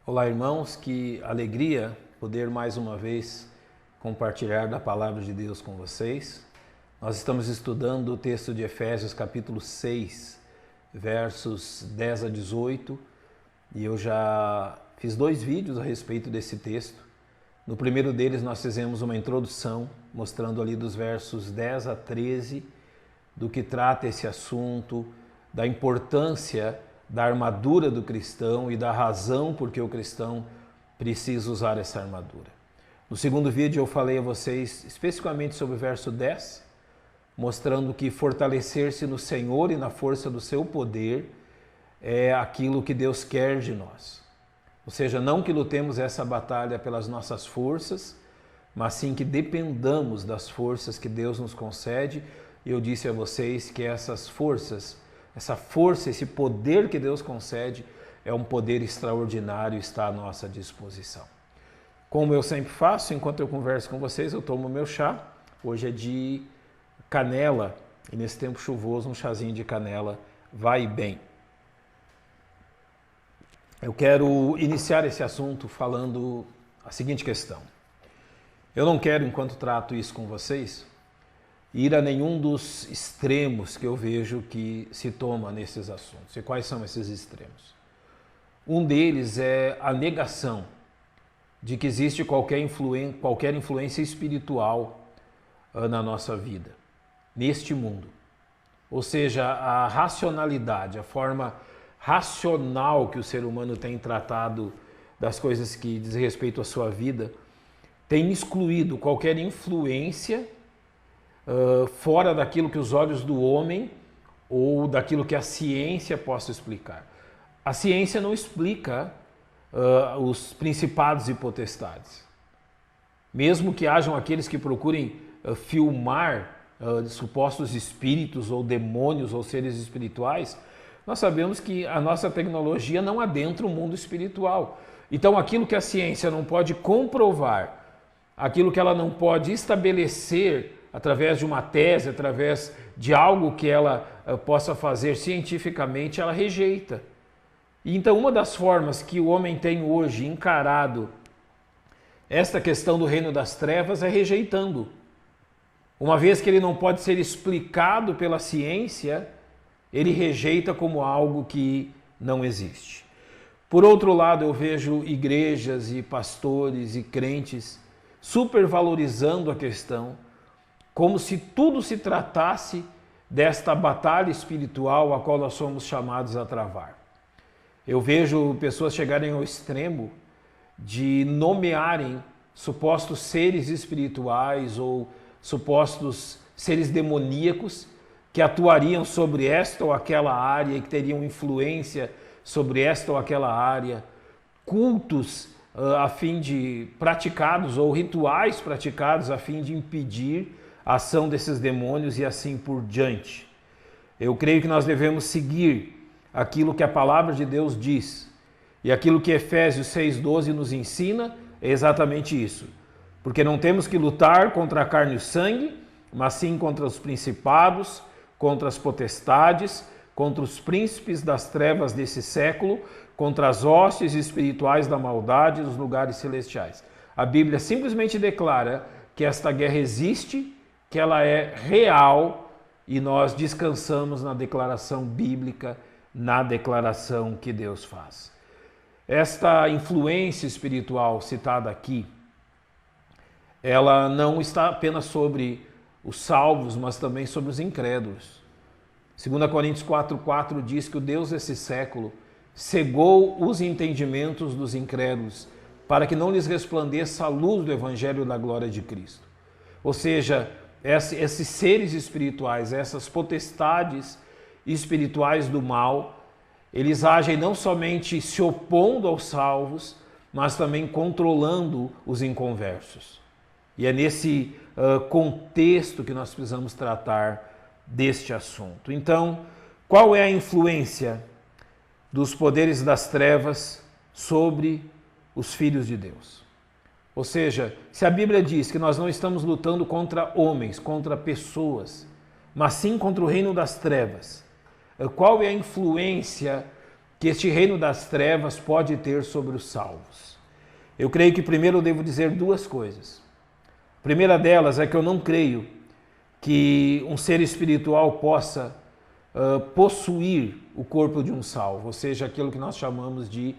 Olá, irmãos, que alegria poder mais uma vez compartilhar da palavra de Deus com vocês. Nós estamos estudando o texto de Efésios capítulo 6, versos 10 a 18, e eu já fiz 2 vídeos a respeito desse texto. No primeiro deles nós fizemos uma introdução, mostrando ali dos versos 10 a 13, do que trata esse assunto, da importância da armadura do cristão e da razão por que o cristão precisa usar essa armadura. No segundo vídeo eu falei a vocês especificamente sobre o verso 10, mostrando que fortalecer-se no Senhor e na força do seu poder é aquilo que Deus quer de nós. Ou seja, não que lutemos essa batalha pelas nossas forças, mas sim que dependamos das forças que Deus nos concede. Eu disse a vocês que essas forças, essa força, esse poder que Deus concede é um poder extraordinário e está à nossa disposição. Como eu sempre faço, enquanto eu converso com vocês, eu tomo meu chá. Hoje é de canela e nesse tempo chuvoso um chazinho de canela vai bem. Eu quero iniciar esse assunto falando a seguinte questão. Eu não quero, enquanto trato isso com vocês, ir a nenhum dos extremos que eu vejo que se toma nesses assuntos. E quais são esses extremos? Um deles é a negação de que existe qualquer influência espiritual na nossa vida, neste mundo. Ou seja, a racionalidade, a forma racional que o ser humano tem tratado das coisas que diz respeito à sua vida, tem excluído qualquer influência fora daquilo que os olhos do homem ou daquilo que a ciência possa explicar. A ciência não explica os principados e potestades. Mesmo que hajam aqueles que procurem filmar supostos espíritos ou demônios ou seres espirituais, nós sabemos que a nossa tecnologia não adentra o mundo espiritual. Então aquilo que a ciência não pode comprovar, aquilo que ela não pode estabelecer através de uma tese, através de algo que ela possa fazer cientificamente, ela rejeita. E então uma das formas que o homem tem hoje encarado esta questão do reino das trevas é rejeitando. Uma vez que ele não pode ser explicado pela ciência, ele rejeita como algo que não existe. Por outro lado, eu vejo igrejas e pastores e crentes supervalorizando a questão, como se tudo se tratasse desta batalha espiritual a qual nós somos chamados a travar. Eu vejo pessoas chegarem ao extremo de nomearem supostos seres espirituais ou supostos seres demoníacos que atuariam sobre esta ou aquela área e que teriam influência sobre esta ou aquela área, cultos a fim de praticados ou rituais praticados a fim de impedir a ação desses demônios e assim por diante. Eu creio que nós devemos seguir aquilo que a palavra de Deus diz. E aquilo que Efésios 6,12 nos ensina é exatamente isso. Porque não temos que lutar contra a carne e o sangue, mas sim contra os principados, contra as potestades, contra os príncipes das trevas desse século, contra as hostes espirituais da maldade nos lugares celestiais. A Bíblia simplesmente declara que esta guerra existe, que ela é real e nós descansamos na declaração bíblica, na declaração que Deus faz. Esta influência espiritual citada aqui, ela não está apenas sobre os salvos, mas também sobre os incrédulos. 2 Coríntios 4,4 diz que o Deus desse século cegou os entendimentos dos incrédulos para que não lhes resplandeça a luz do Evangelho da glória de Cristo. Ou seja, esses seres espirituais, essas potestades espirituais do mal, eles agem não somente se opondo aos salvos, mas também controlando os inconversos. E é nesse contexto que nós precisamos tratar deste assunto. Então, qual é a influência dos poderes das trevas sobre os filhos de Deus? Ou seja, se a Bíblia diz que nós não estamos lutando contra homens, contra pessoas, mas sim contra o reino das trevas, qual é a influência que este reino das trevas pode ter sobre os salvos? Eu creio que primeiro eu devo dizer duas coisas. A primeira delas é que eu não creio que um ser espiritual possa possuir o corpo de um salvo, ou seja, aquilo que nós chamamos de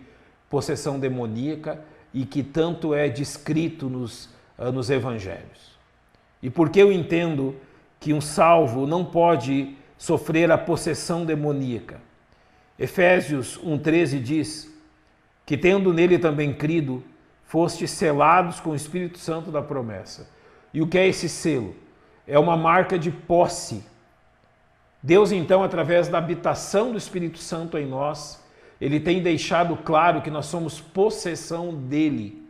possessão demoníaca e que tanto é descrito nos evangelhos. E por que eu entendo que um salvo não pode sofrer a possessão demoníaca? Efésios 1,13 diz que, tendo nele também crido, fostes selados com o Espírito Santo da promessa. E o que é esse selo? É uma marca de posse. Deus, então, através da habitação do Espírito Santo em nós, Ele tem deixado claro que nós somos possessão dEle.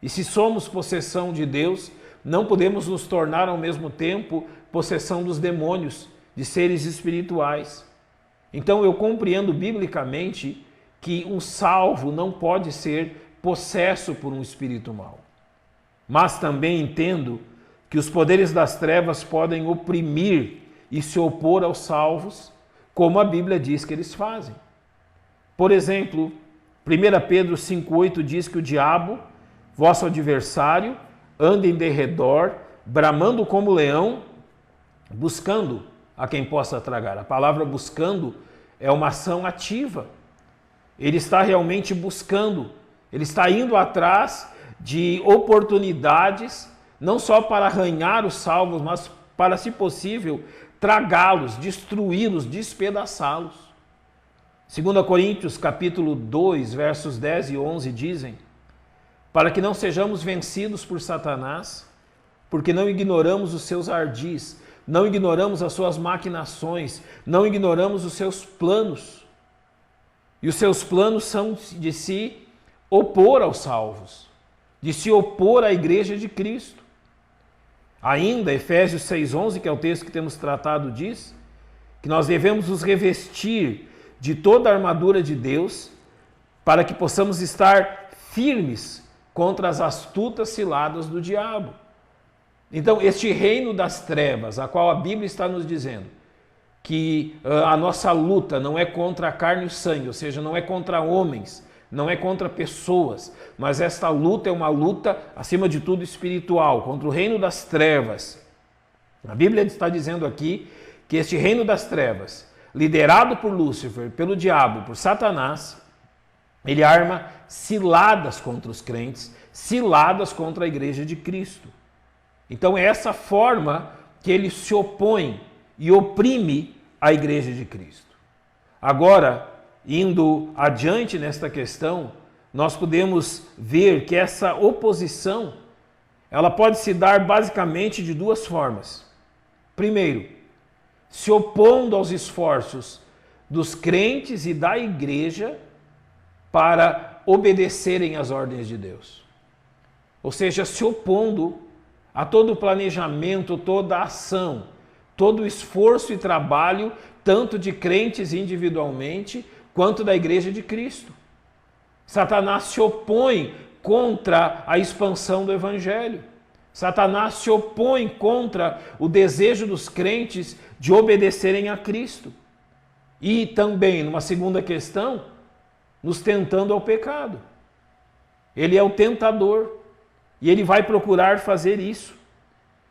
E se somos possessão de Deus, não podemos nos tornar ao mesmo tempo possessão dos demônios, de seres espirituais. Então eu compreendo biblicamente que um salvo não pode ser possesso por um espírito mau. Mas também entendo que os poderes das trevas podem oprimir e se opor aos salvos, como a Bíblia diz que eles fazem. Por exemplo, 1 Pedro 5,8 diz que o diabo, vosso adversário, anda em derredor, bramando como leão, buscando a quem possa tragar. A palavra buscando é uma ação ativa. Ele está realmente buscando, ele está indo atrás de oportunidades, não só para arranhar os salvos, mas para, se possível, tragá-los, destruí-los, despedaçá-los. 2 Coríntios capítulo 2, versos 10 e 11 dizem: para que não sejamos vencidos por Satanás, porque não ignoramos os seus ardis, não ignoramos as suas maquinações, não ignoramos os seus planos. E os seus planos são de se opor aos salvos, de se opor à igreja de Cristo. Ainda, Efésios 6,11, que é o texto que temos tratado, diz que nós devemos nos revestir de toda a armadura de Deus para que possamos estar firmes contra as astutas ciladas do diabo. Então, este reino das trevas, a qual a Bíblia está nos dizendo que a nossa luta não é contra a carne e o sangue, ou seja, não é contra homens, não é contra pessoas, mas esta luta é uma luta, acima de tudo, espiritual, contra o reino das trevas. A Bíblia está dizendo aqui que este reino das trevas, liderado por Lúcifer, pelo diabo, por Satanás, ele arma ciladas contra os crentes, ciladas contra a igreja de Cristo. Então é essa forma que ele se opõe e oprime a igreja de Cristo. Agora, indo adiante nesta questão, nós podemos ver que essa oposição, ela pode se dar basicamente de duas formas. Primeiro, se opondo aos esforços dos crentes e da igreja para obedecerem às ordens de Deus. Ou seja, se opondo a todo o planejamento, toda a ação, todo o esforço e trabalho, tanto de crentes individualmente, quanto da igreja de Cristo. Satanás se opõe contra a expansão do Evangelho. Satanás se opõe contra o desejo dos crentes de obedecerem a Cristo. E também, numa segunda questão, nos tentando ao pecado. Ele é o tentador e ele vai procurar fazer isso.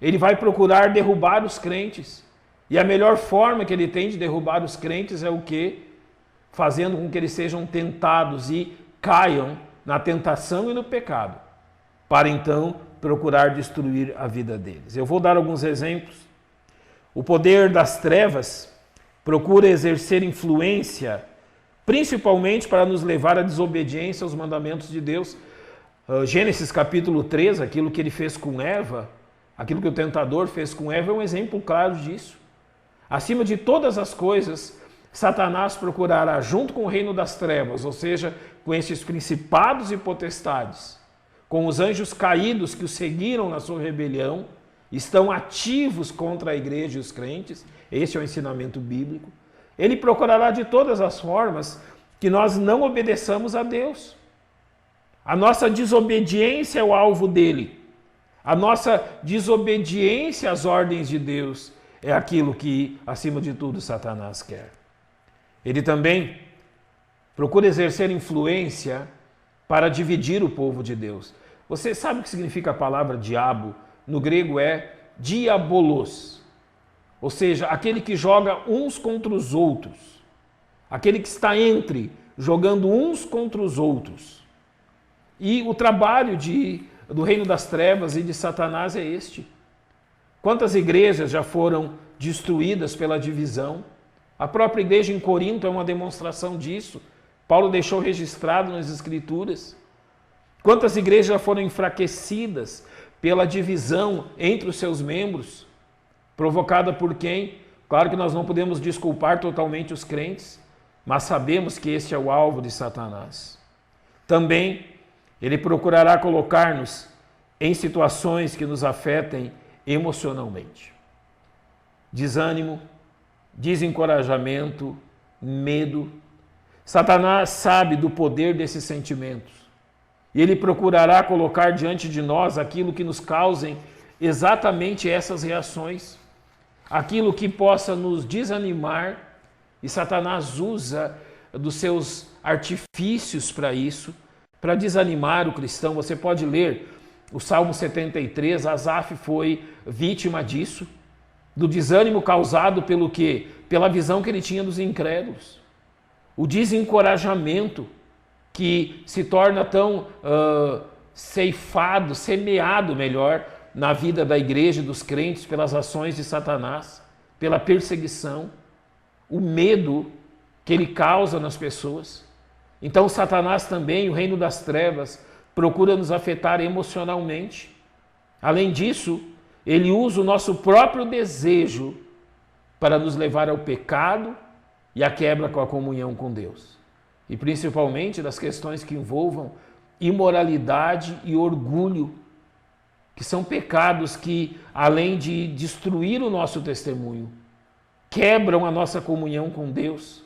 Ele vai procurar derrubar os crentes. E a melhor forma que ele tem de derrubar os crentes é o quê? Fazendo com que eles sejam tentados e caiam na tentação e no pecado, para então procurar destruir a vida deles. Eu vou dar alguns exemplos. O poder das trevas procura exercer influência, principalmente para nos levar à desobediência aos mandamentos de Deus. Gênesis capítulo 3, aquilo que ele fez com Eva, aquilo que o tentador fez com Eva é um exemplo claro disso. Acima de todas as coisas, Satanás procurará, junto com o reino das trevas, ou seja, com esses principados e potestades, com os anjos caídos que o seguiram na sua rebelião, estão ativos contra a igreja e os crentes, esse é o ensinamento bíblico. Ele procurará de todas as formas que nós não obedeçamos a Deus. A nossa desobediência é o alvo dele. A nossa desobediência às ordens de Deus é aquilo que, acima de tudo, Satanás quer. Ele também procura exercer influência para dividir o povo de Deus. Você sabe o que significa a palavra diabo? No grego é diabolos, ou seja, aquele que joga uns contra os outros, aquele que está entre, jogando uns contra os outros. E o trabalho do reino das trevas e de Satanás é este. Quantas igrejas já foram destruídas pela divisão? A própria igreja em Corinto é uma demonstração disso. Paulo deixou registrado nas Escrituras. Quantas igrejas já foram enfraquecidas pela divisão entre os seus membros? Provocada por quem? Claro que nós não podemos desculpar totalmente os crentes, mas sabemos que este é o alvo de Satanás. Também ele procurará colocar-nos em situações que nos afetem emocionalmente. Desânimo, desencorajamento, medo. Satanás sabe do poder desses sentimentos e ele procurará colocar diante de nós aquilo que nos causem exatamente essas reações, aquilo que possa nos desanimar, e Satanás usa dos seus artifícios para isso, para desanimar o cristão. Você pode ler o Salmo 73, Asaf foi vítima disso, do desânimo causado pelo quê? Pela visão que ele tinha dos incrédulos. O desencorajamento que se torna tão ceifado, semeado melhor, na vida da igreja e dos crentes pelas ações de Satanás, pela perseguição, o medo que ele causa nas pessoas. Então Satanás também, o reino das trevas, procura nos afetar emocionalmente. Além disso, ele usa o nosso próprio desejo para nos levar ao pecado e à quebra com a comunhão com Deus. E principalmente das questões que envolvam imoralidade e orgulho, que são pecados que, além de destruir o nosso testemunho, quebram a nossa comunhão com Deus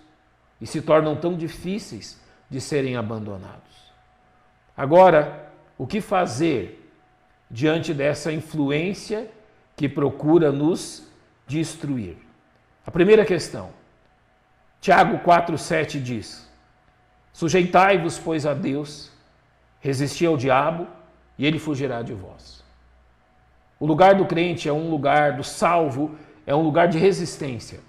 e se tornam tão difíceis de serem abandonados. Agora, o que fazer diante dessa influência que procura nos destruir? A primeira questão, Tiago 4,7 diz: sujeitai-vos, pois, a Deus, resisti ao diabo e ele fugirá de vós. O lugar do crente é um lugar, do salvo, é um lugar de resistência.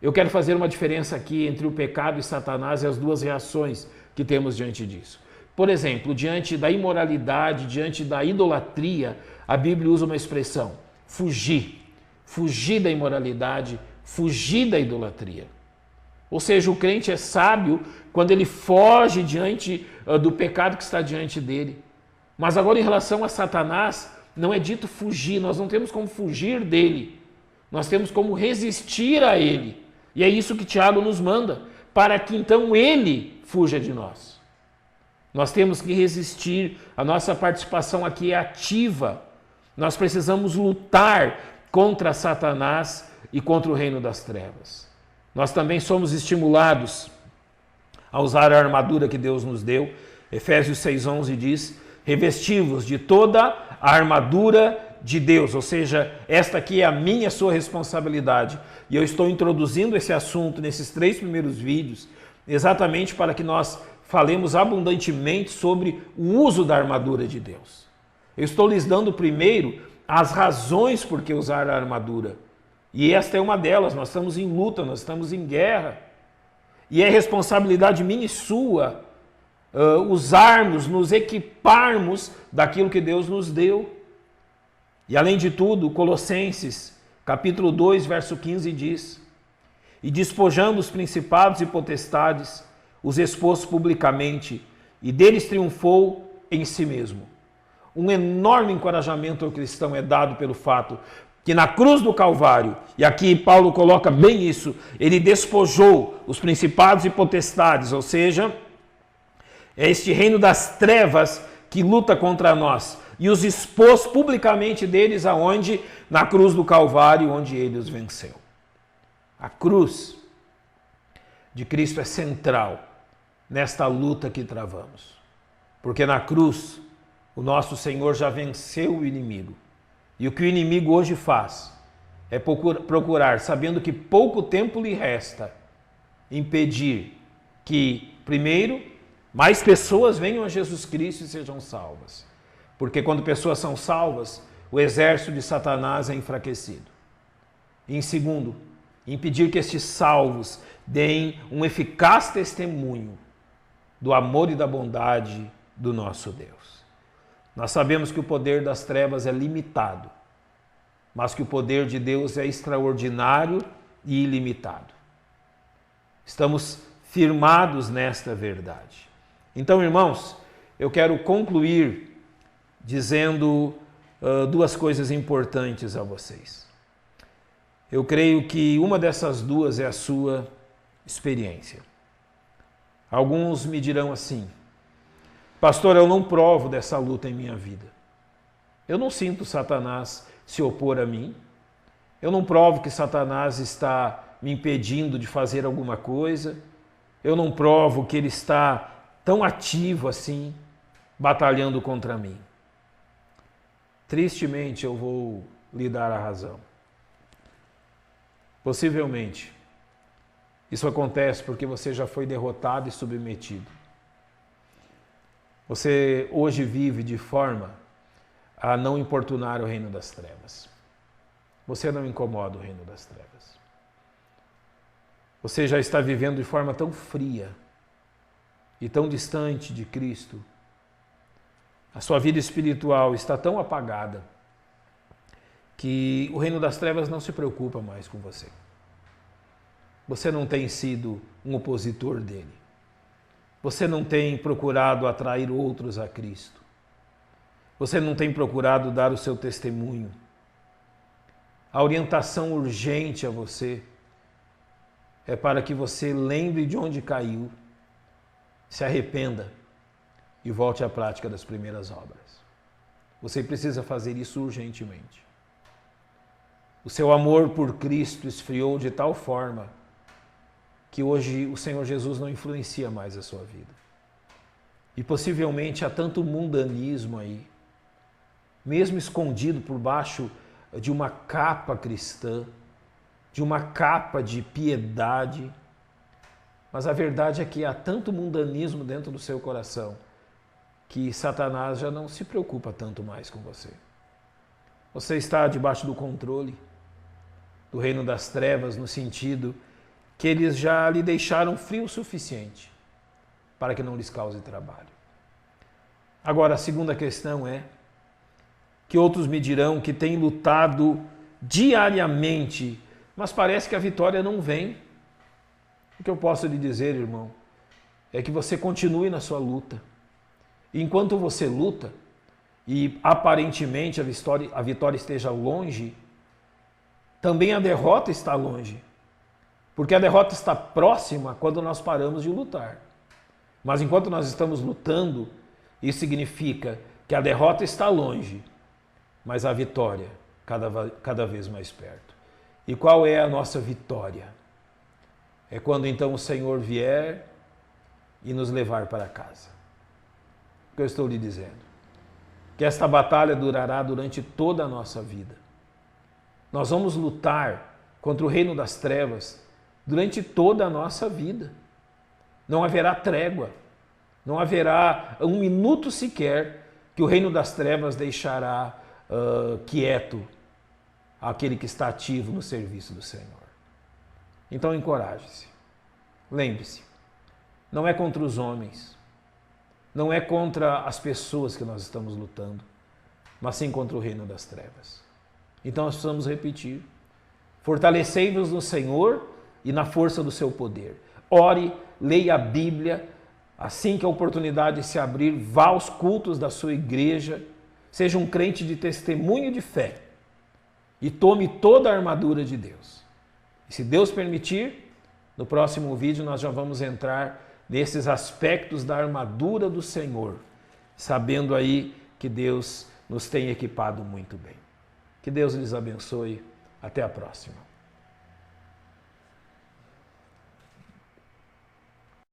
Eu quero fazer uma diferença aqui entre o pecado e Satanás e as duas reações que temos diante disso. Por exemplo, diante da imoralidade, diante da idolatria, a Bíblia usa uma expressão, fugir. Fugir da imoralidade, fugir da idolatria. Ou seja, o crente é sábio quando ele foge diante do pecado que está diante dele. Mas agora, em relação a Satanás, não é dito fugir, nós não temos como fugir dele, nós temos como resistir a ele. E é isso que Tiago nos manda, para que então ele fuja de nós. Nós temos que resistir, a nossa participação aqui é ativa. Nós precisamos lutar contra Satanás e contra o reino das trevas. Nós também somos estimulados a usar a armadura que Deus nos deu. Efésios 6,11 diz: revesti-vos de toda a armadura de Deus, ou seja, esta aqui é a minha, sua responsabilidade. E eu estou introduzindo esse assunto nesses 3 primeiros vídeos, exatamente para que nós falemos abundantemente sobre o uso da armadura de Deus. Eu estou lhes dando primeiro as razões por que usar a armadura. E esta é uma delas, nós estamos em luta, nós estamos em guerra. E é responsabilidade minha e sua usarmos, nos equiparmos daquilo que Deus nos deu. E além de tudo, Colossenses, capítulo 2, verso 15 diz: e despojando os principados e potestades, os expôs publicamente, e deles triunfou em si mesmo. Um enorme encorajamento ao cristão é dado pelo fato que na cruz do Calvário, e aqui Paulo coloca bem isso, ele despojou os principados e potestades, ou seja, é este reino das trevas que luta contra nós, e os expôs publicamente deles aonde? Na cruz do Calvário, onde ele os venceu. A cruz de Cristo é central nesta luta que travamos, porque na cruz o nosso Senhor já venceu o inimigo, e o que o inimigo hoje faz é procurar, sabendo que pouco tempo lhe resta, impedir que Primeiro, mais pessoas venham a Jesus Cristo e sejam salvas. Porque quando pessoas são salvas, o exército de Satanás é enfraquecido. E em segundo, impedir que estes salvos deem um eficaz testemunho do amor e da bondade do nosso Deus. Nós sabemos que o poder das trevas é limitado, mas que o poder de Deus é extraordinário e ilimitado. Estamos firmados nesta verdade. Então, irmãos, eu quero concluir dizendo duas coisas importantes a vocês. Eu creio que uma dessas duas é a sua experiência. Alguns me dirão assim: pastor, eu não provo dessa luta em minha vida. Eu não sinto Satanás se opor a mim. Eu não provo que Satanás está me impedindo de fazer alguma coisa. Eu não provo que ele está tão ativo assim, batalhando contra mim. Tristemente, eu vou lhe dar a razão. Possivelmente, isso acontece porque você já foi derrotado e submetido. Você hoje vive de forma a não importunar o reino das trevas. Você não incomoda o reino das trevas. Você já está vivendo de forma tão fria e tão distante de Cristo. A sua vida espiritual está tão apagada que o reino das trevas não se preocupa mais com você. Você não tem sido um opositor dele. Você não tem procurado atrair outros a Cristo. Você não tem procurado dar o seu testemunho. A orientação urgente a você é para que você lembre de onde caiu, se arrependa e volte à prática das primeiras obras. Você precisa fazer isso urgentemente. O seu amor por Cristo esfriou de tal forma que hoje o Senhor Jesus não influencia mais a sua vida. E possivelmente há tanto mundanismo aí, mesmo escondido por baixo de uma capa cristã, de uma capa de piedade. Mas a verdade é que há tanto mundanismo dentro do seu coração que Satanás já não se preocupa tanto mais com você. Você está debaixo do controle do reino das trevas, no sentido que eles já lhe deixaram frio o suficiente para que não lhes cause trabalho. Agora, a segunda questão é que outros me dirão que têm lutado diariamente, mas parece que a vitória não vem. O que eu posso lhe dizer, irmão, é que você continue na sua luta. E enquanto você luta, e aparentemente a vitória esteja longe, também a derrota está longe. Porque a derrota está próxima quando nós paramos de lutar. Mas enquanto nós estamos lutando, isso significa que a derrota está longe, mas a vitória cada vez mais perto. E qual é a nossa vitória? É quando então o Senhor vier e nos levar para casa. O que eu estou lhe dizendo? Que esta batalha durará durante toda a nossa vida. Nós vamos lutar contra o reino das trevas durante toda a nossa vida. Não haverá trégua, não haverá um minuto sequer que o reino das trevas deixará quieto aquele que está ativo no serviço do Senhor. Então encoraje-se, lembre-se, não é contra os homens, não é contra as pessoas que nós estamos lutando, mas sim contra o reino das trevas. Então nós precisamos repetir: fortalecei-vos no Senhor e na força do seu poder. Ore, leia a Bíblia, assim que a oportunidade se abrir, vá aos cultos da sua igreja, seja um crente de testemunho de fé e tome toda a armadura de Deus. E se Deus permitir, no próximo vídeo nós já vamos entrar nesses aspectos da armadura do Senhor, sabendo aí que Deus nos tem equipado muito bem. Que Deus lhes abençoe. Até a próxima.